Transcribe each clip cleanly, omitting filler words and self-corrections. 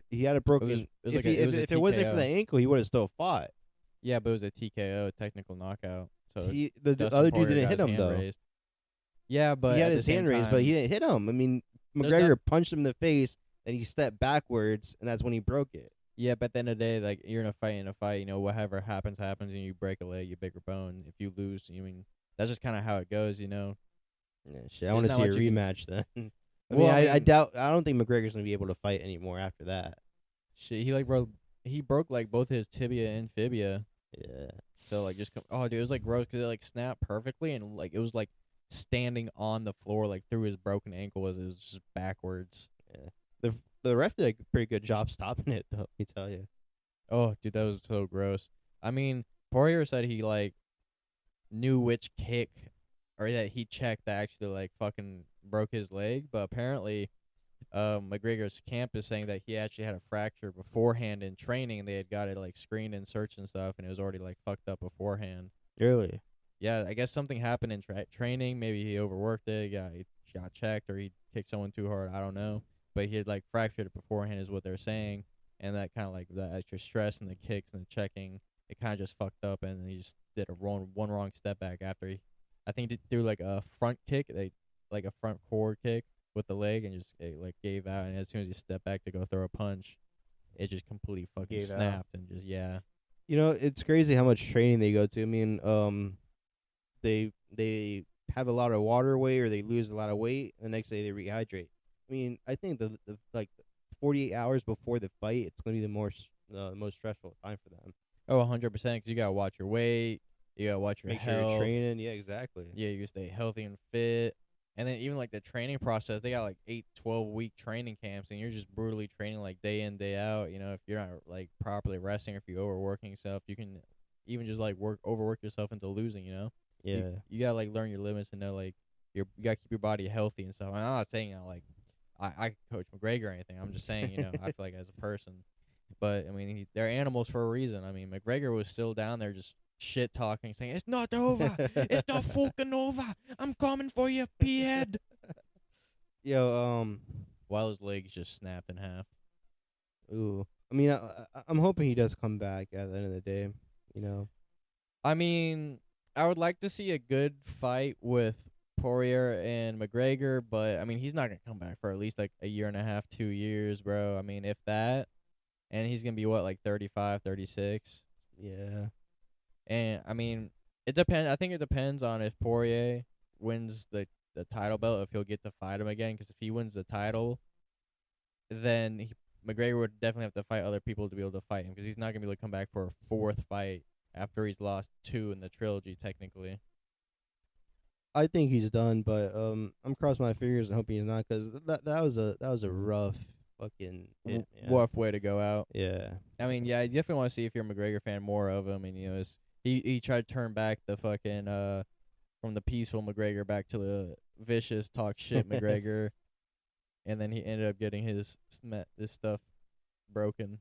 he had a broken. It was if like he, it was a if it wasn't for TKO. the ankle, he would have still fought. Yeah, but it was a TKO, technical knockout. So The Dustin other dude Poirier didn't got hit his him hand though. raised. Yeah, He but had at the his same hand raised, but he time, didn't hit him. I mean, there's McGregor punched him in the face, and he stepped backwards, and that's when he broke it. yeah, but at the end of the day, like you're in a fight, you know, whatever happens, happens, and you break a leg, you break a bone. If you lose, you mean that's just kind of how it goes, you know. Yeah, shit. I There's want to not see a much you can- rematch then. Well, I I mean, doubt. I don't think McGregor's gonna be able to fight anymore after that. Shit, he broke like both his tibia and fibia. Yeah. So like oh dude, it was like gross because it like snapped perfectly and like it was like standing on the floor like through his broken ankle as it was just backwards. Yeah. The ref did a pretty good job stopping it, though. Let me tell you. Oh dude, that was so gross. I mean, Poirier said he like knew which kick or that he checked that actually like fucking broke his leg, but apparently McGregor's camp is saying that he actually had a fracture beforehand in training and they had got it like screened and searched and stuff and it was already like fucked up beforehand. Really? Yeah, I guess something happened in training. Maybe he overworked it. Yeah, he got checked or he kicked someone too hard. I don't know. But he had like fractured it beforehand is what they're saying. And that kind of like the extra stress and the kicks and the checking, it kind of just fucked up and then he just did one wrong step back after I think he threw like a front kick, like a front forward kick with the leg and just it like gave out. And as soon as he stepped back to go throw a punch, it just completely fucking Gave out. snapped and just, yeah. You know, it's crazy how much training they go to. I mean, they have a lot of water weight or they lose a lot of weight. The next day they rehydrate. I mean, I think the like 48 hours before the fight, it's gonna be the most stressful time for them. Oh, 100%, because you got to watch your weight. You got to watch your Make sure health. you're training. Yeah, exactly. Yeah, you stay healthy and fit. And then even like the training process, they got like 8-12 week training camps, and you're just brutally training like day in, day out. You know, if you're not like properly resting, or if you're overworking yourself, you can even just like overwork yourself into losing. You know, Yeah. you gotta like learn your limits and know like you gotta keep your body healthy and stuff. And I'm not saying like I coach McGregor or anything. I'm just saying, you know, I feel like as a person, but I mean they're animals for a reason. I mean McGregor was still down there just shit talking, saying it's not over, it's not fucking over. I'm coming for you, p-head. Yo, While his legs just snapped in half. ooh. I mean, I'm hoping he does come back at the end of the day. You know. I mean, I would like to see a good fight with Poirier and McGregor, but I mean he's not gonna come back for at least like a year and a half, 2 years, bro. I mean if that, and he's gonna be what, like 35, 36. Yeah. And I mean, it depends. I think it depends on if Poirier wins the title belt, if he'll get to fight him again. Because if he wins the title, then McGregor would definitely have to fight other people to be able to fight him. Because he's not gonna be able to come back for a fourth fight after he's lost 2 in the trilogy, technically. I think he's done, but I'm crossing my fingers and hoping he's not, because that was a rough fucking hit, man. Rough way to go out. Yeah. I mean, yeah, I definitely want to see, if you're a McGregor fan, more of him. And you know, he tried to turn back the fucking from the peaceful McGregor back to the vicious talk shit McGregor, and then he ended up getting his stuff broken.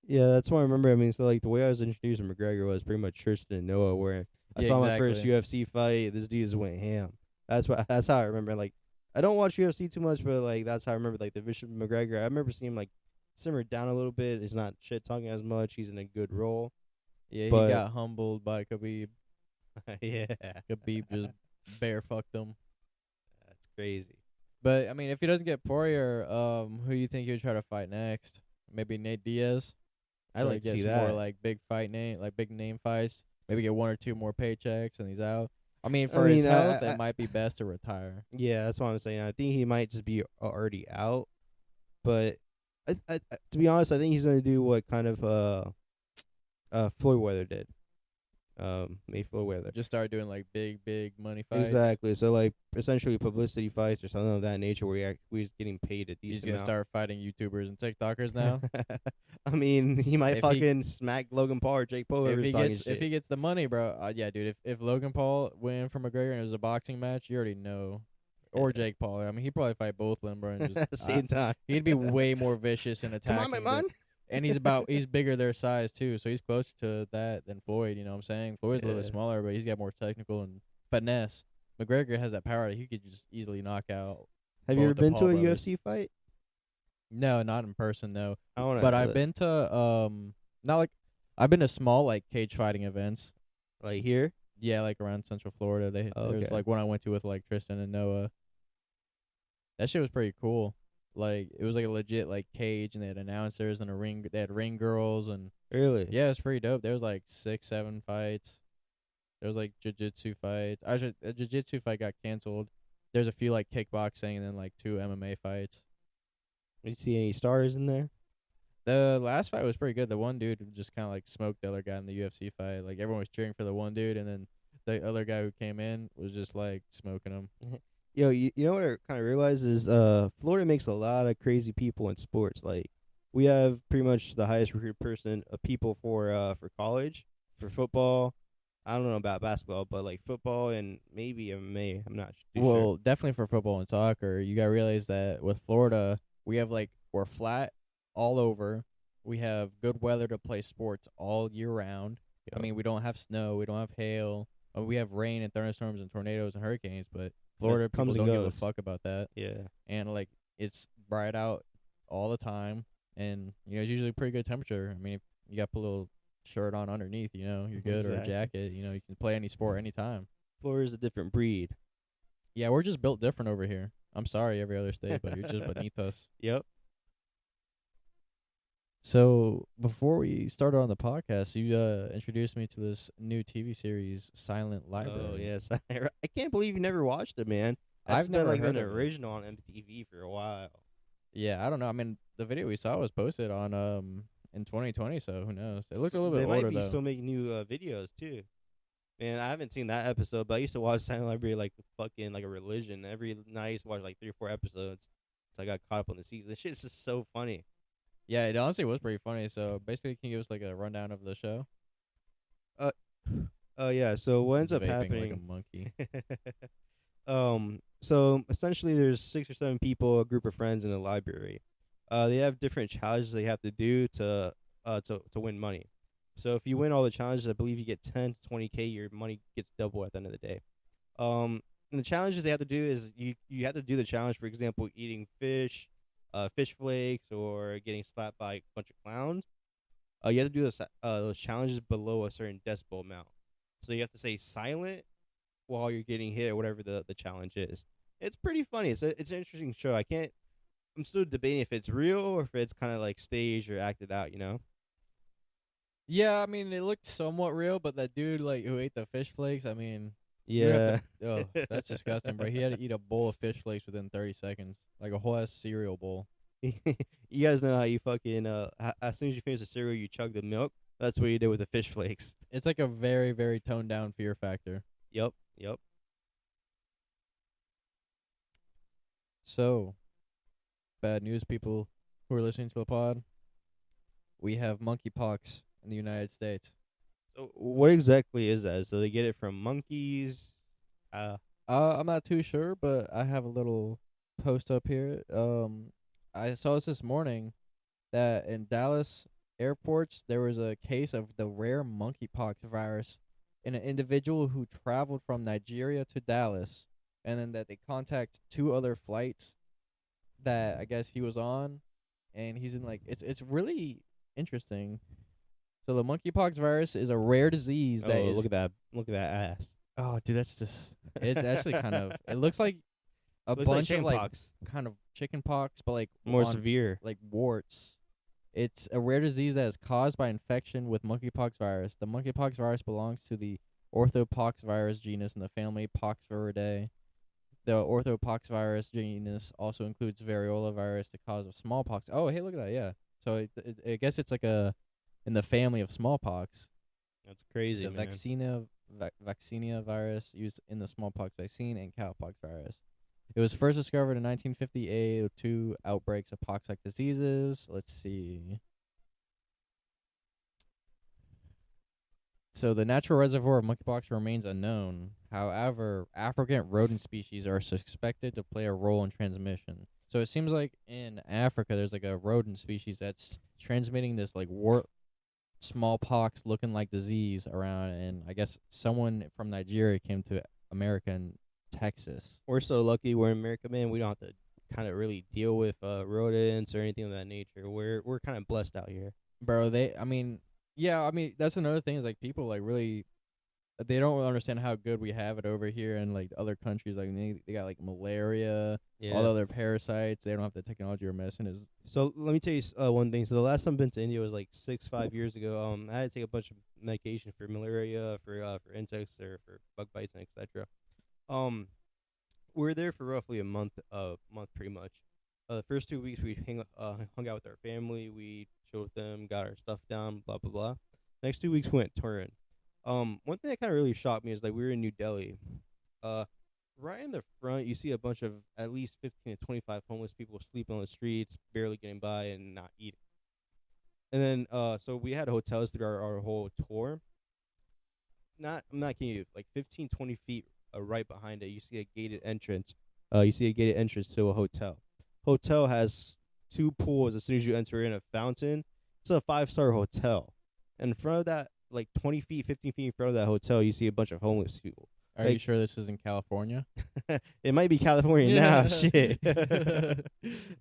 Yeah, that's what I remember. I mean, so like the way I was introduced to McGregor was pretty much Tristan and Noah, where I saw my first UFC fight. This dude just went ham. That's how I remember. Like, I don't watch UFC too much, but like that's how I remember like the vicious McGregor. I remember seeing him like simmer down a little bit. He's not shit talking as much. He's in a good role. Yeah, but he got humbled by Khabib. Yeah. Khabib just bare fucked him. That's crazy. But I mean, if he doesn't get Poirier, who you think he would try to fight next? Maybe Nate Diaz. I like to see some that. more like big name fights. Maybe get 1 or 2 more paychecks and he's out. I mean, for his health, it might be best to retire. Yeah, that's what I'm saying. I think he might just be already out. But I to be honest, I think he's gonna do what kind of Floyd Weather did. Floyd Weather Just start doing like big money fights. Exactly. So like essentially publicity fights or something of that nature, where he's getting paid a decent He's gonna amount. start fighting YouTubers and TikTokers now. I mean, he might If fucking smack Logan Paul or Jake Paul. if he talking gets shit. if he gets the money, bro. Yeah, dude. If Logan Paul win from McGregor and it was a boxing match, you already know. Or Jake Paul. I mean, he'd probably fight both of them, bro. And just, at the same time, he'd be way more vicious and attacking. Come on, my man. And he's bigger their size too, so he's closer to that than Floyd. You know what I'm saying? Floyd's a little bit smaller, but he's got more technical and finesse. McGregor has that power that he could just easily knock out. Have you ever been to a UFC fight? No, not in person, no. I want But I've to been to not like I've been to small like cage fighting events. like here. Yeah, like around Central Florida. There's Okay. like one I went to with like Tristan and Noah. That shit was pretty cool. Like it was like a legit like cage, and they had announcers and a ring. They had ring girls, and Really? yeah, it was pretty dope. There was like 6, 7 fights. There was like jiu-jitsu fights. Actually, a jiu-jitsu fight got canceled. There's a few like kickboxing and then like 2 MMA fights. Did you see any stars in there? The last fight was pretty good. The one dude just kind of like smoked the other guy in the UFC fight. Like everyone was cheering for the one dude, and then the other guy who came in was just like smoking him. Yo, you know what I kind of realized is Florida makes a lot of crazy people in sports. Like we have pretty much the highest recruited person of people for college, for football. I don't know about basketball, but like football and maybe MMA. I'm not too sure. Well, definitely for football and soccer, you gotta realize that with Florida, we're flat all over. We have good weather to play sports all year round. I Yep. mean, we don't have snow, we don't have hail. We have rain and thunderstorms and tornadoes and hurricanes, but That Florida people comes and don't give a goes. fuck about that. Yeah. And like it's bright out all the time, and it's usually pretty good temperature. I mean, if you got to put a little shirt on underneath, you're good, or a Exactly. jacket. You can play any sport anytime. Florida's a different breed. Yeah, we're just built different over here. I'm sorry, every other state, but you're just beneath us. Yep. So before we started on the podcast, you introduced me to this new TV series, Silent Library. Oh yes, I can't believe you never watched it, man. I've never been heard an of it. original on MTV for a while. Yeah, I don't know. I mean, the video we saw was posted on in 2020, so who knows? It looked a little bit They older might be though. still making new videos too. Man, I haven't seen that episode, but I used to watch Silent Library like fucking like a religion. Every night I used to watch like 3 or 4 episodes. So I got caught up on the season. This shit's just so funny. Yeah, it honestly was pretty funny. So basically, can you give us like a rundown of the show? Uh, oh yeah. So what ends He's up vaping happening? like a monkey. So essentially, there's 6 or 7 people, a group of friends in a library. They have different challenges they have to do to win money. So if you win all the challenges, I believe you get 10 to 20K. Your money gets double at the end of the day. And the challenges they have to do is you have to do the challenge. For example, eating fish, fish flakes, or getting slapped by a bunch of clowns. You have to do those challenges below a certain decibel amount. So you have to say silent while you're getting hit, or whatever the challenge is. It's pretty funny. It's an interesting show. I'm still debating if it's real or if it's kind of like staged or acted out. Yeah, I mean, it looked somewhat real, but that dude like who ate the fish flakes, I mean, Yeah. that's disgusting, bro. He had to eat a bowl of fish flakes within 30 seconds, like a whole ass cereal bowl. You guys know how you fucking as soon as you finish the cereal, you chug the milk. That's what you did with the fish flakes. It's like a very, very toned down Fear Factor. Yep. Yep. So, bad news, people who are listening to the pod. We have monkeypox in the United States. So what exactly is that? So they get it from monkeys. I'm not too sure, but I have a little post up here. I saw this morning that in Dallas airports there was a case of the rare monkeypox virus in an individual who traveled from Nigeria to Dallas, and then that they contact 2 other flights that I guess he was on, and he's in like it's really interesting. So the monkeypox virus is a rare disease that is. Look at that! Look at that ass. Oh, dude, that's just. It's actually kind of. It looks like a Looks like bunch of like chickenpox. kind of chicken pox, but like More on, severe. like warts. It's a rare disease that is caused by infection with monkeypox virus. The monkeypox virus belongs to the Orthopoxvirus genus in the family Poxviridae. The Orthopoxvirus genus also includes variola virus, the cause of smallpox. Oh, hey, look at that! Yeah, so I guess it's like in the family of smallpox. That's crazy, The man. vaccinia virus used in the smallpox vaccine and cowpox virus. It was first discovered in 1958 with 2 outbreaks of pox-like diseases. Let's see. So the natural reservoir of monkeypox remains unknown. However, African rodent species are suspected to play a role in transmission. So it seems like in Africa there's like a rodent species that's transmitting this like smallpox looking like disease around, and I guess someone from Nigeria came to America and Texas. We're so lucky we're in America, man. We don't have to kind of really deal with rodents or anything of that nature. We're kind of blessed out here, bro. I mean, that's another thing is like people like really they don't understand how good we have it over here in like other countries. Like they got like malaria, all the other parasites. They don't have the technology or medicine. Is So let me tell you one thing. So the last time I've been to India was like 5 years ago. I had to take a bunch of medication for malaria, for insects, or for bug bites, and etc. We were there for roughly a month, pretty much. The first 2 weeks we hung out with our family. We chilled with them, got our stuff down, blah blah blah. Next 2 weeks we went touring. One thing that kind of really shocked me is like we were in New Delhi. Right in the front, you see a bunch of at least 15 to 25 homeless people sleeping on the streets, barely getting by and not eating. And then, so we had hotels through our whole tour. I'm not kidding you, like 15, 20 feet right behind it, you see a gated entrance. You see a gated entrance to a hotel. Hotel has 2 pools as soon as you enter in, a fountain. It's a 5-star hotel. And in front of that, like 20 feet, 15 feet in front of that hotel, you see a bunch of homeless people. Are you sure this is in California? It might be California now, shit.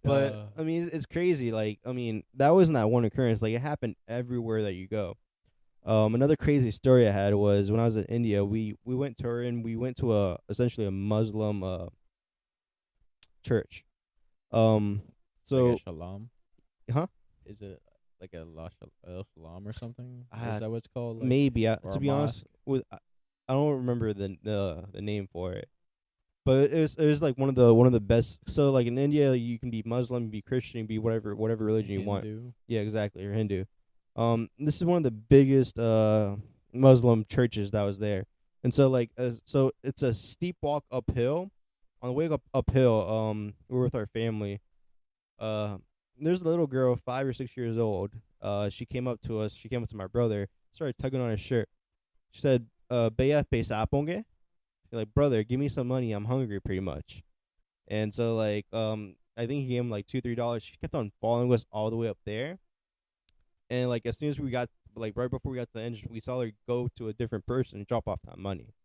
But I mean, it's crazy. Like, I mean, that wasn't that one occurrence. Like, it happened everywhere that you go. Another crazy story I had was when I was in India. We went touring. We went to essentially a Muslim church. So like a shalom, huh? Is it like a shalom or something? Is that what it's called? Like, maybe. To be honest, I don't remember the name for it, but it was like one of the best. So like in India, you can be Muslim, be Christian, be whatever religion you want. Yeah, exactly, or Hindu. This is one of the biggest Muslim churches that was there, and so like so it's a steep walk uphill. On the way uphill, we were with our family. There's a little girl, 5 or 6 years old. She came up to us. She came up to my brother, started tugging on his shirt. She said, "Bhaiya, paisa aponge?" Like, brother, give me some money. I'm hungry, pretty much. And so like, I think he gave him like $2-3. She kept on following us all the way up there. And like, as soon as we got like right before we got to the end, we saw her go to a different person and drop off that money.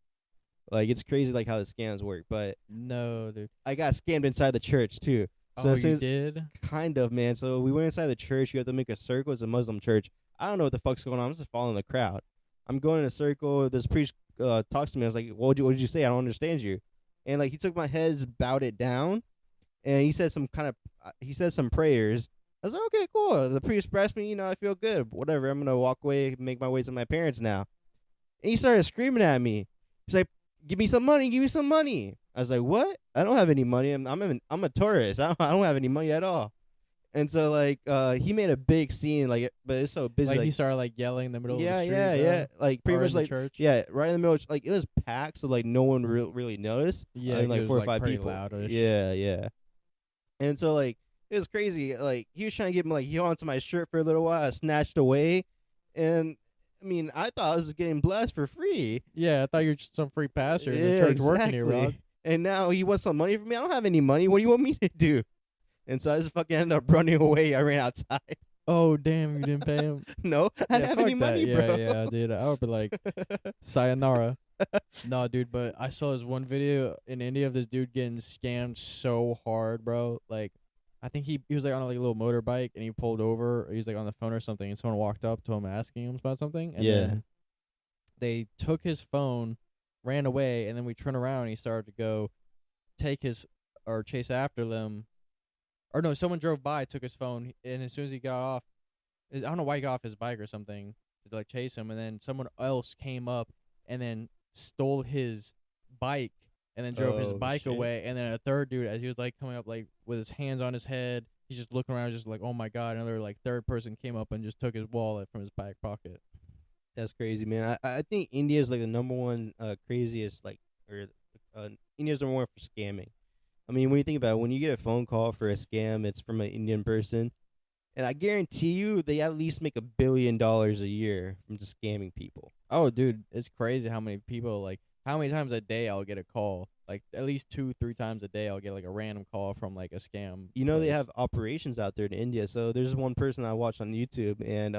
Like, it's crazy like how the scams work. But no, dude, I got scammed inside the church too. So you did? Kind of, man. So we went inside the church. You have to make a circle. It's a Muslim church. I don't know what the fuck's going on. I'm just following the crowd. I'm going in a circle. This priest talks to me. I was like, what did you say? I don't understand you. And like, he took my head, bowed it down, and he said some prayers. I was like, okay, cool. The priest blessed me. I feel good. Whatever. I'm gonna walk away, make my way to my parents now. And he started screaming at me. He's like, give me some money. Give me some money. I was like, what? I don't have any money. I'm a tourist. I don't have any money at all. And so like he made a big scene, like, but it's so busy. Like he started like yelling in the middle of the street. Yeah. Like pretty much like church. Yeah, right in the middle. Like it was packed, so like no one really noticed. Yeah, and like 4 or 5 pretty people. Loudish. Yeah. And so like it was crazy. Like he was trying to get me, like he held onto my shirt for a little while. I snatched away, and I mean I thought I was getting blessed for free. Yeah, I thought you were just some free pastor in the church working here, Rod. And now he wants some money from me. I don't have any money. What do you want me to do? And so I just fucking ended up running away. I ran outside. Oh, damn, you didn't pay him? No, I didn't have any money, bro. Yeah, dude. I would be like, sayonara. No, dude, but I saw this one video in India of this dude getting scammed so hard, bro. Like, I think he was like on a little motorbike, and he pulled over. He was like on the phone or something, and someone walked up to him asking him about something. And then they took his phone, ran away, and then we turned around, and he started to go chase after them. Or no, someone drove by, took his phone, and as soon as he got off, I don't know why he got off his bike or something to like chase him, and then someone else came up and then stole his bike and then drove his bike away, and then a third dude, as he was like coming up like with his hands on his head, he's just looking around, just like, oh my god, another like third person came up and just took his wallet from his back pocket. That's crazy, man. I think India is like the number one craziest India's number one for scamming. I mean, when you think about it, when you get a phone call for a scam, it's from an Indian person. And I guarantee you they at least make $1 billion a year from just scamming people. Oh, dude, it's crazy how many people, like, how many times a day I'll get a call. Like, at least 2-3 times a day I'll get, like, a random call from, like, a scam. They have operations out there in India. So there's one person I watched on YouTube, and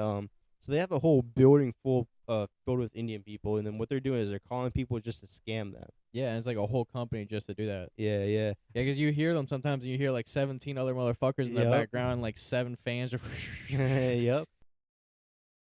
so they have a whole building full filled with Indian people, and then what they're doing is they're calling people just to scam them. Yeah, and it's like a whole company just to do that. Yeah. Yeah, because you hear them sometimes, and you hear like 17 other motherfuckers in the background, and like 7 fans. Yep.